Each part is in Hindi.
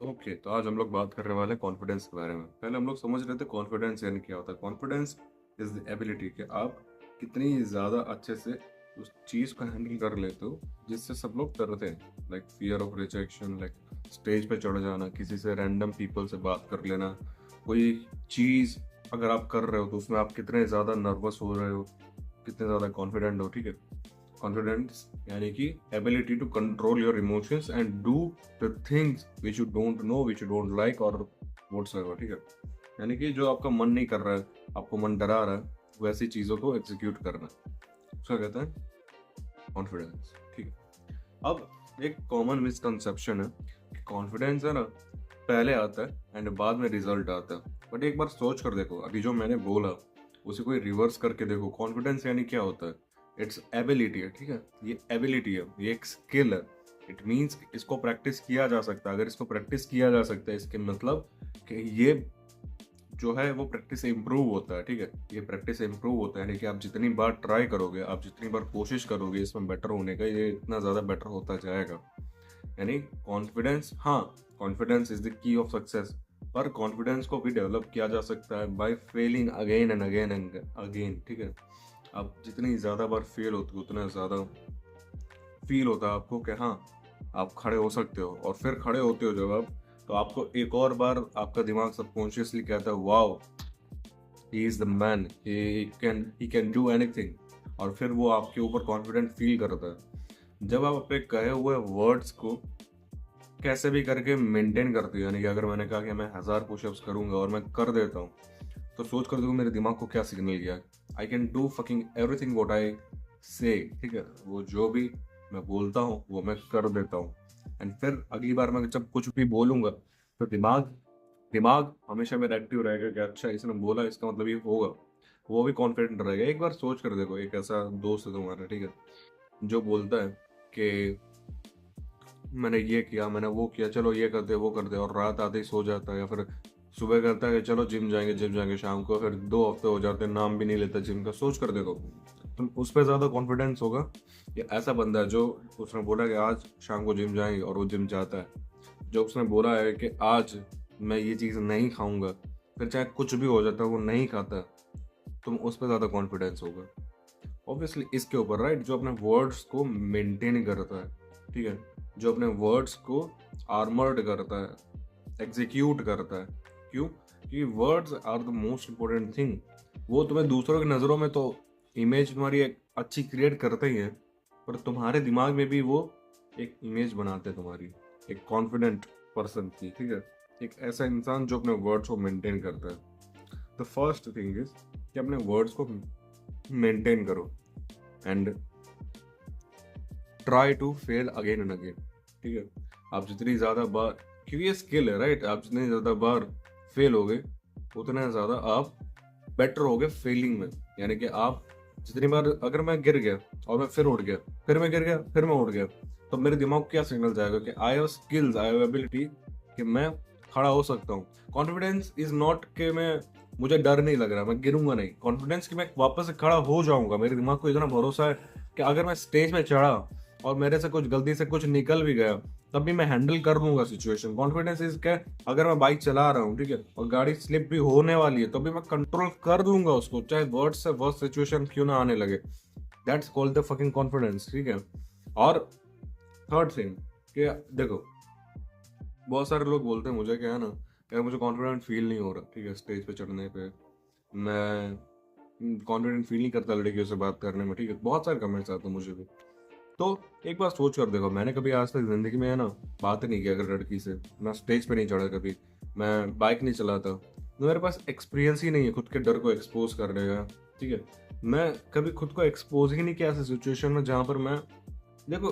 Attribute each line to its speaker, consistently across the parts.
Speaker 1: ओके, तो आज हम लोग बात करने वाले हैं कॉन्फिडेंस के बारे में। पहले हम लोग समझ रहे थे कॉन्फिडेंस यानी क्या होता है। कॉन्फिडेंस इज द एबिलिटी कि आप कितनी ज़्यादा अच्छे से उस चीज़ को हैंडल कर लेते हो जिससे सब लोग डरते हैं। Like fear of rejection, like stage पे चढ़ जाना, किसी से रैंडम पीपल से बात कर लेना, कोई चीज़ अगर आप कर रहे हो तो उसमें आप कितने ज़्यादा नर्वस हो रहे हो, कितने ज़्यादा कॉन्फिडेंट हो। ठीक है, कॉन्फिडेंस यानी कि ability to control your emotions and do the things which you don't know, which you don't like और व्हाट्सएवर। ठीक है, यानी कि जो आपका मन नहीं कर रहा है, आपको मन डरा रहा है, वैसी चीज़ों को एग्जीक्यूट करना, उसका कहते हैं कॉन्फिडेंस। ठीक है, अब एक कॉमन मिसकंसेप्शन है कि कॉन्फिडेंस है ना पहले आता है एंड बाद में रिजल्ट आता है। बट एक बार सोच कर देखो, अभी जो मैंने बोला उसे कोई रिवर्स करके देखो। कॉन्फिडेंस यानी क्या होता है? इट्स एबिलिटी है। ठीक है, ये एबिलिटी है, ये एक स्किल है। इट मीन्स इसको प्रैक्टिस किया जा सकता है। अगर इसको प्रैक्टिस किया जा सकता है, इसके मतलब कि ये जो है वो प्रैक्टिस से इम्प्रूव होता है। ठीक है, ये प्रैक्टिस से इम्प्रूव होता है, यानी कि आप जितनी बार ट्राई करोगे, आप जितनी बार कोशिश करोगे इसमें बेटर होने का, ये इतना ज़्यादा बेटर होता जाएगा। यानी कॉन्फिडेंस, हाँ, confidence is the key of success. पर कॉन्फिडेंस को भी डेवलप किया जा सकता है by failing again and again and again. ठीक है, आप जितनी ज़्यादा बार फेल होते हो उतना ज़्यादा फील होता है आपको कि हाँ, आप खड़े हो सकते हो। और फिर खड़े होते हो जब आप, तो आपको एक और बार आपका दिमाग सबकॉन्शियसली कहता है wow, he is the man, he can do anything. और फिर वो आपके ऊपर कॉन्फिडेंट फील करता है। जब आप अपने कहे हुए वर्ड्स को कैसे भी करके मेंटेन करते हो, यानी कि अगर मैंने कहा कि मैं 1000 पुशअप्स करूंगा और मैं कर देता हूँ, तो सोच कर देखो मेरे दिमाग को क्या सिग्नल गया। I can do fucking everything what I से। ठीक है, वो जो भी मैं बोलता हूँ वो मैं कर देता हूँ। एंड फिर अगली बार मैं जब कुछ भी बोलूंगा तो दिमाग दिमाग हमेशा मेरा एक्टिव रहेगा कि अच्छा इसने बोला, इसका मतलब ये होगा। वो भी कॉन्फिडेंट रहेगा। एक बार सोच कर देखो, एक ऐसा दोस्त है तुम्हारा, ठीक है, जो बोलता है कि मैंने ये किया, मैंने वो किया, चलो ये करते वो करते, और रात आते ही सो जाता है। या फिर सुबह करता है कि चलो जिम जाएंगे जिम जाएंगे, शाम को फिर 2 हफ्ते हो जाते हैं, नाम भी नहीं लेता जिम का। सोच कर देखो, तुम उस पर ज़्यादा कॉन्फिडेंस होगा या ऐसा बंदा है जो उसने बोला कि आज शाम को जिम जाएंगे और वो जिम जाता है? जो उसने बोला है कि आज मैं ये चीज़ नहीं खाऊंगा, फिर चाहे कुछ भी हो जाता है वो नहीं खाता, तुम उस पर ज़्यादा कॉन्फिडेंस होगा ऑब्वियसली इसके ऊपर, राइट? जो अपने वर्ड्स को मेंटेन करता है, ठीक है, जो अपने वर्ड्स को आर्मर्ड करता है, एग्जीक्यूट करता है। क्यों? क्योंकि words are the most important thing. वो तुम्हें दूसरों की नज़रों में तो इमेज तुम्हारी एक अच्छी क्रिएट करते ही है, पर तुम्हारे दिमाग में भी वो एक इमेज बनाते हैं तुम्हारी, एक कॉन्फिडेंट पर्सन की। ठीक है, एक ऐसा इंसान जो अपने वर्ड्स को मेंटेन करता है। द फर्स्ट थिंग इज कि अपने वर्ड्स को मेंटेन करो and try to fail again and again. ठीक है, आप जितनी ज़्यादा बार, क्योंकि ये स्किल है, राइट, आप जितनी ज़्यादा बार फेल हो गए उतना ज़्यादा आप बेटर हो गए फेलिंग में। यानी कि आप जितनी बार, अगर मैं गिर गया और मैं फिर उठ गया, फिर मैं गिर गया, फिर मैं उठ गया, तो मेरे दिमाग को क्या सिग्नल जाएगा कि I have skills, I have ability, कि मैं खड़ा हो सकता हूँ। कॉन्फिडेंस इज नॉट कि मैं, मुझे डर नहीं लग रहा, मैं गिरूंगा नहीं। कॉन्फिडेंस कि मैं वापस से खड़ा हो जाऊंगा। मेरे दिमाग को इतना भरोसा है कि अगर मैं स्टेज में चढ़ा और मेरे से कुछ गलती से कुछ निकल भी गया, तब भी मैं हैंडल कर लूंगा सिचुएशन। कॉन्फिडेंस इज क्या, अगर मैं बाइक चला रहा हूँ, ठीक है, और गाड़ी स्लिप भी होने वाली है, तो भी मैं कंट्रोल कर लूंगा उसको, चाहे वर्ड से वर्स्ट सिचुएशन क्यों ना आने लगे। That's called the fucking confidence. ठीक है, और थर्ड थिंग कि देखो, बहुत सारे लोग बोलते हैं मुझे, क्या है ना, यार मुझे कॉन्फिडेंट फील नहीं हो रहा, ठीक है, स्टेज पे चढ़ने पे मैं कॉन्फिडेंट फील नहीं करता लड़कियों से बात करने में। ठीक है, बहुत सारे कमेंट्स आते हैं मुझे भी। तो एक बार सोच कर देखो, मैंने कभी आज तक जिंदगी में, है ना, बात नहीं किया अगर लड़की से, मैं स्टेज पे नहीं चढ़ा कभी, मैं बाइक नहीं चलाता, तो मेरे पास एक्सपीरियंस ही नहीं है खुद के डर को एक्सपोज करने का। ठीक है, मैं कभी खुद को एक्सपोज ही नहीं किया ऐसी सिचुएशन में जहाँ पर मैं, देखो,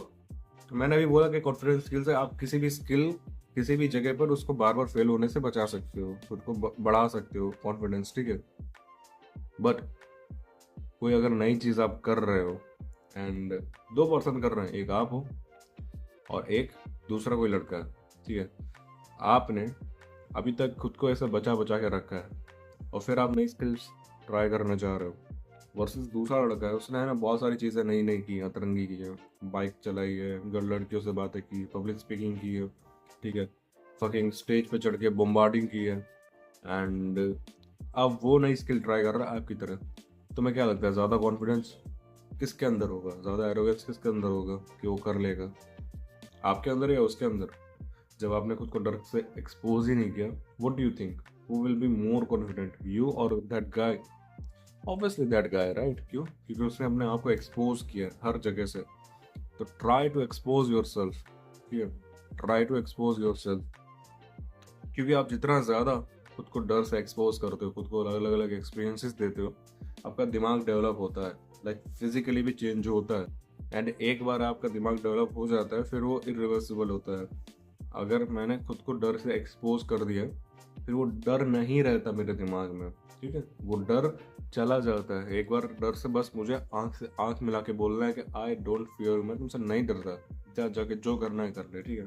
Speaker 1: मैंने अभी बोला कि कॉन्फिडेंस स्किल से आप किसी भी स्किल, किसी भी जगह पर उसको बार बार फेल होने से बचा सकते हो, खुद को बढ़ा सकते हो कॉन्फिडेंस। ठीक है, बट कोई अगर नई चीज़ आप कर रहे हो एंड 2 पर्सन कर रहे हैं, एक आप हो और एक दूसरा कोई लड़का है, ठीक है, आपने अभी तक खुद को ऐसा बचा बचा के रखा है और फिर आप नई स्किल्स ट्राई करना चाह रहे हो, वर्सेस दूसरा लड़का है, उसने है ना बहुत सारी चीज़ें नई नई की, अतरंगी की है, बाइक चलाई है, लड़कियों से बातें की, पब्लिक स्पीकिंग की है, ठीक है, फकिंग स्टेज पे चढ़ के बम्बार्डिंग की है, एंड अब वो नई स्किल ट्राई कर रहा है आपकी तरह। तुम्हें क्या लगता है ज़्यादा कॉन्फिडेंस किसके अंदर होगा, ज़्यादा एरोगेंस किसके अंदर होगा कि वो कर लेगा, आपके अंदर या उसके अंदर? जब आपने खुद को डर से एक्सपोज ही नहीं किया, what do you think who will be more confident, you और that guy? Obviously that guy, right? क्यों? क्योंकि उसने अपने आप को एक्सपोज किया हर जगह से। तो try to expose yourself, ठीक है, try to expose yourself. क्योंकि आप जितना ज़्यादा खुद को डर से एक्सपोज करते हो, खुद को अलग अलग एक्सपीरियंसेस देते हो, आपका दिमाग डेवलप होता है, लाइक फिजिकली भी चेंज होता है। एंड एक बार आपका दिमाग डेवलप हो जाता है फिर वो इरिवर्सिबल होता है। अगर मैंने खुद को डर से एक्सपोज कर दिया, फिर वो डर नहीं रहता मेरे दिमाग में, ठीक है, वो डर चला जाता है। एक बार डर से बस मुझे आंख से आंख मिला के बोलना है कि आई डोंट फियर, मैं तुमसे नहीं डरता, जाके जो करना है कर ले, ठीक है।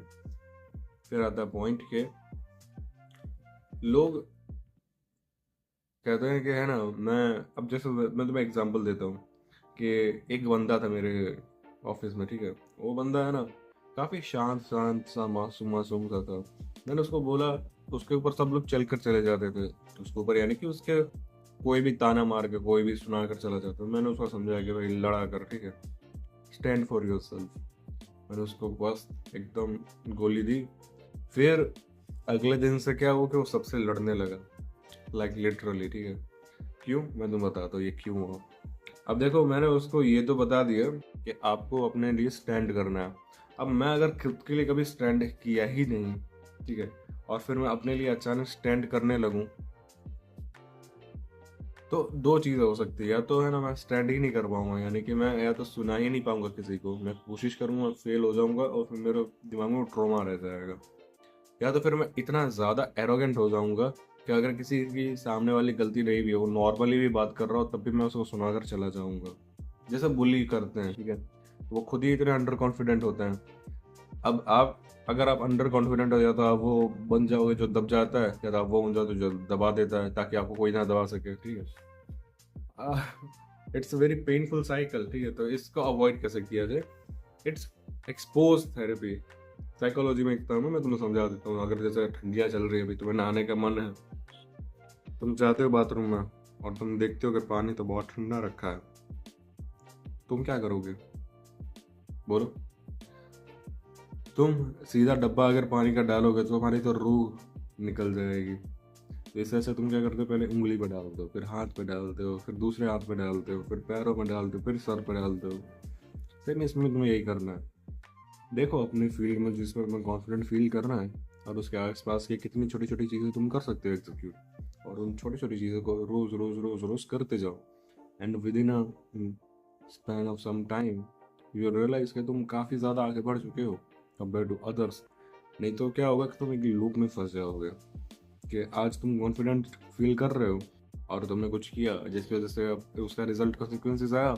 Speaker 1: फिर आता है पॉइंट के लोग कहते हैं कि है ना, मैं अब जैसे मैं तुम्हें एग्जांपल देता हूँ कि एक बंदा था मेरे ऑफिस में, ठीक है, वो बंदा है ना काफ़ी शांत शांत सा मासूम मासूम सा था। मैंने उसको बोला तो उसके ऊपर सब लोग चल कर चले जाते थे, तो उसके ऊपर यानी कि उसके कोई भी ताना मार के कोई भी सुना कर चला जाता। मैंने उसको समझाया कि भाई लड़ा कर, ठीक है, स्टैंड फॉर योर सेल्फ। मैंने उसको बस एकदम गोली दी। फिर अगले दिन से क्या हुआ कि वो सबसे लड़ने लगा, लाइक लिटरली, ठीक है। क्यों? मैं तुम्हें बताता हूँ ये क्यों हुआ। अब देखो, मैंने उसको ये तो बता दिया कि आपको अपने लिए स्टैंड करना है। अब मैं अगर खुद के लिए कभी स्टैंड किया ही नहीं, ठीक है, और फिर मैं अपने लिए अचानक स्टैंड करने लगूं, तो दो चीज़ें हो सकती है। या तो है ना मैं स्टैंड ही नहीं कर पाऊंगा, यानी कि मैं या तो सुना ही नहीं पाऊंगा किसी को, मैं कोशिश करूंगा फेल हो जाऊंगा और फिर मेरे दिमाग में ट्रॉमा रह जाएगा। या तो फिर मैं इतना ज़्यादा एरोगेंट हो जाऊंगा कि अगर किसी की सामने वाली गलती नहीं भी हो, वो नॉर्मली भी बात कर रहा हो, तब भी मैं उसको सुनाकर चला जाऊंगा। जैसे बुली करते हैं, ठीक है, वो खुद ही इतने अंडर कॉन्फिडेंट होते हैं। अब आप अगर आप अंडर कॉन्फिडेंट हो जाए तो आप वो बन जाओगे जो दब जाता है, या तो आप वो बन जाओ तो जो दबा देता है ताकि आपको कोई ना दबा सके, ठीक है। इट्स वेरी पेनफुल साइकिल, ठीक है। तो इसको अवॉइड कैसे किया जाए? It's expose therapy. साइकोलॉजी में एक टर्म है, मैं तुम्हें समझा देता हूँ। अगर जैसे ठंडियाँ चल रही है, अभी तुम्हें नहाने का मन है, तुम जाते हो बाथरूम में और तुम देखते हो कि पानी तो बहुत ठंडा रखा है, तुम क्या करोगे? बोलो। तुम सीधा डब्बा अगर पानी का डालोगे तो हमारी तो रूह निकल जाएगी। तो इस वजह से तुम क्या करते हो, पहले उंगली पे डालते हो, फिर हाथ पे डालते हो, फिर दूसरे हाथ पे डालते हो, फिर पैरों में डालते हो, फिर सर पे डालते हो। सेम इसमें तुम्हें यही करना है। देखो अपनी फील्ड में जिसमें तुम्हें कॉन्फिडेंट फील करना है, और उसके आसपास की कितनी छोटी छोटी चीज़ें तुम कर सकते हो एग्जीक्यूट, और उन छोटी छोटी चीज़ों को रोज़ रोज़ रोज़ रोज़ करते जाओ। And within a span of some time you realize कि तुम काफ़ी ज़्यादा आगे बढ़ चुके हो कंपेयर टू अदर्स। नहीं तो क्या होगा कि तुम एक लूप में फंस जाओगे कि आज तुम कॉन्फिडेंट फील कर रहे हो और तुमने कुछ किया जिसकी वजह से उसका रिजल्ट कॉन्सिक्वेंसेस आया,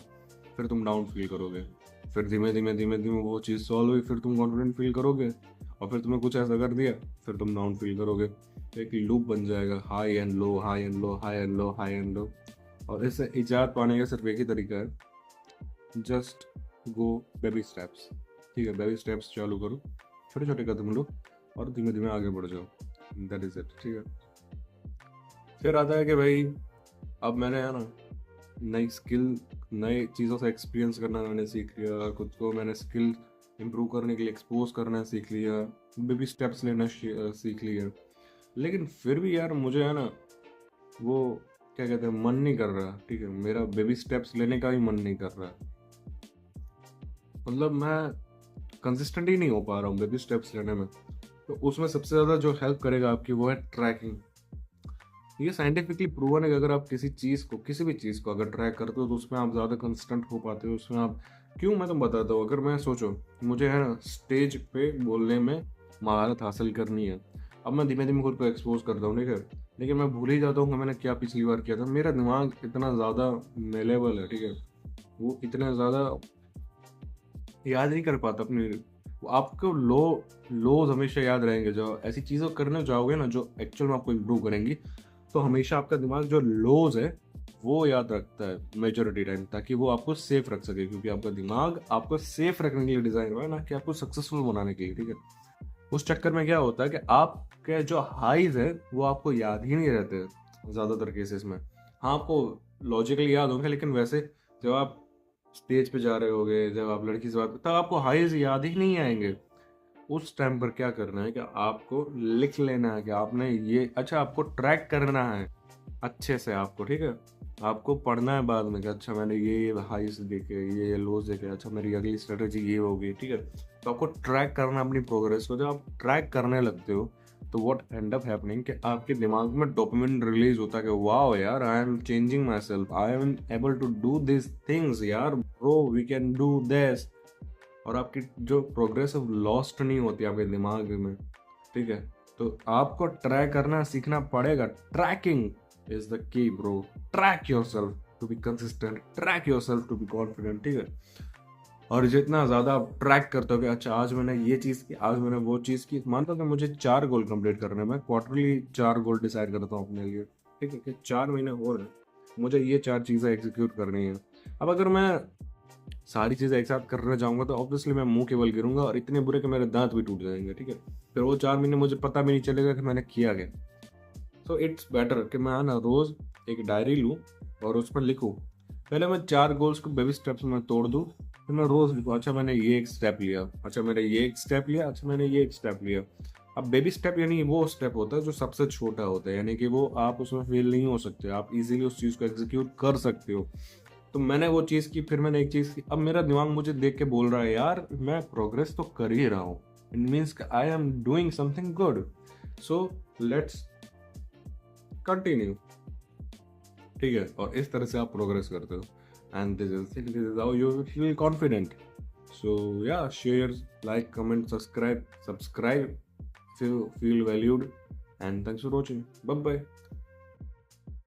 Speaker 1: फिर तुम डाउन फील करोगे। फिर धीमे धीमे धीमे धीमे वो चीज़ सॉल्व हुई, फिर तुम कॉन्फिडेंट फील करोगे, और फिर तुम्हें कुछ ऐसा कर दिया, फिर तुम डाउन फील करोगे। तो एक लूप बन जाएगा, high and low, high and low, high and low, high and low. और इससे इजाद पाने का सिर्फ एक ही तरीका है, जस्ट गो बेबी स्टेप्स, ठीक है। बेबी स्टेप्स चालू करो, छोटे छोटे कदम लो और धीमे धीमे आगे बढ़ जाओ। दैट इज इट, ठीक है। फिर आता है कि भाई अब मैंने है ना नई स्किल, नई चीज़ों से एक्सपीरियंस करना मैंने सीख लिया, खुद को मैंने स्किल इम्प्रूव करने के लिए एक्सपोज करना सीख लिया, बेबी स्टेप्स लेना सीख लिया। लेकिन फिर भी यार मुझे है ना वो क्या कहते हैं, मन नहीं कर रहा, ठीक है, मेरा बेबी स्टेप्स लेने का भी मन नहीं कर रहा। मतलब मैं कंसिस्टेंट ही नहीं हो पा रहा हूँ बेबी स्टेप्स लेने में। तो उसमें सबसे ज़्यादा जो हेल्प करेगा आपकी वो है ट्रैकिंग। ये साइंटिफिकली प्रूवन है कि अगर आप किसी चीज़ को, किसी भी चीज़ को अगर ट्रैक करते हो तो उसमें आप ज़्यादा कंसिस्टेंट हो पाते हो, उसमें आप। क्यों? मैं तुम बताता हूँ। अगर मैं सोचो मुझे है ना स्टेज पे बोलने में महारत हासिल करनी है, अब मैं धीमे धीमे खुद को एक्सपोज करता हूँ, ठीक है, लेकिन मैं भूल ही जाता हूँ कि मैंने क्या पिछली बार किया था। मेरा दिमाग इतना ज़्यादा मेलेबल है, ठीक है, वो इतना ज़्यादा याद नहीं कर पाता अपनी। आपको लोज हमेशा याद रहेंगे, जो ऐसी चीज़ें करने जाओगे ना जो एक्चुअल में आपको इम्प्रूव करेंगी, तो हमेशा आपका दिमाग जो लोज है वो याद रखता है मेजॉरिटी टाइम, ताकि वो आपको सेफ रख सके, क्योंकि आपका दिमाग आपको सेफ रखने के लिए डिज़ाइन हुआ है, ना कि आपको सक्सेसफुल बनाने के लिए, ठीक है। उस चक्कर में क्या होता है कि आपके जो हाइज है वो आपको याद ही नहीं रहते ज़्यादातर केसेस में। हाँ, आपको लॉजिकली याद होंगे, लेकिन वैसे जब आप स्टेज पे जा रहे होगे, जब आप लड़की से बात, तब आपको हाइज याद ही नहीं आएंगे। उस टाइम पर क्या करना है कि आपको लिख लेना है कि आपने ये, अच्छा आपको ट्रैक करना है अच्छे से आपको, ठीक है। आपको पढ़ना है बाद में कि अच्छा मैंने ये हाइस देखे, ये लोज देखे, अच्छा मेरी अगली स्ट्रेटेजी ये होगी, ठीक है। तो आपको ट्रैक करना अपनी प्रोग्रेस को। जब आप ट्रैक करने लगते हो तो व्हाट एंड अप हैपनिंग कि आपके दिमाग में डोपामिन रिलीज होता है कि वाओ यार, I am changing myself, I am able to do this things यार, bro we can do this. और आपकी जो प्रोग्रेस है लॉस्ट नहीं होती आपके दिमाग में, ठीक है। तो आपको ट्रैक करना सीखना पड़ेगा। Tracking is the key bro. Track yourself to be consistent, track yourself to be confident, ठीक है। और जितना ज़्यादा आप ट्रैक करते हो कि अच्छा आज मैंने ये चीज़ की, आज मैंने वो चीज़ की, मानता हूँ कि मुझे 4 गोल कंप्लीट करने में, क्वार्टरली 4 गोल डिसाइड करता हूँ अपने लिए, ठीक है, कि 4 महीने हो रहे हैं, मुझे ये 4 चीज़ें एग्जीक्यूट करनी है। अब अगर मैं सारी चीज़ें एक साथ करने जाऊंगा तो ऑब्वियसली मैं मुंह के बल गिरूंगा और इतने बुरे कि मेरे दांत भी टूट जाएंगे, ठीक है। फिर वो 4 महीने मुझे पता भी नहीं चलेगा कि मैंने किया क्या। सो इट्स बेटर कि मैं ना रोज़ एक डायरी लूँ और उस पर लिखूँ। पहले मैं 4 गोल्स को बेबी स्टेप्स में तोड़ दूँ, फिर मैं रोज़ लिखूँ, अच्छा मैंने ये एक स्टेप लिया, अच्छा मैंने ये एक स्टेप लिया, अच्छा मैंने ये एक स्टेप लिया। अब बेबी स्टेप यानी वो स्टेप होता है जो सबसे छोटा होता है, यानी कि वो आप उसमें फेल नहीं हो सकते, आप इजीली उस चीज़ को एग्जीक्यूट कर सकते हो। तो मैंने वो चीज़ की, फिर मैंने एक चीज़ की, अब मेरा दिमाग मुझे देख के बोल रहा है यार मैं प्रोग्रेस तो कर ही रहा हूँ, it means I am doing something good, so let's continue, ठीक है। और इस तरह से आप प्रोग्रेस करते हो, and this is how you feel confident. So yeah, share, like, comment, subscribe, feel valued, and thanks for watching, bye bye.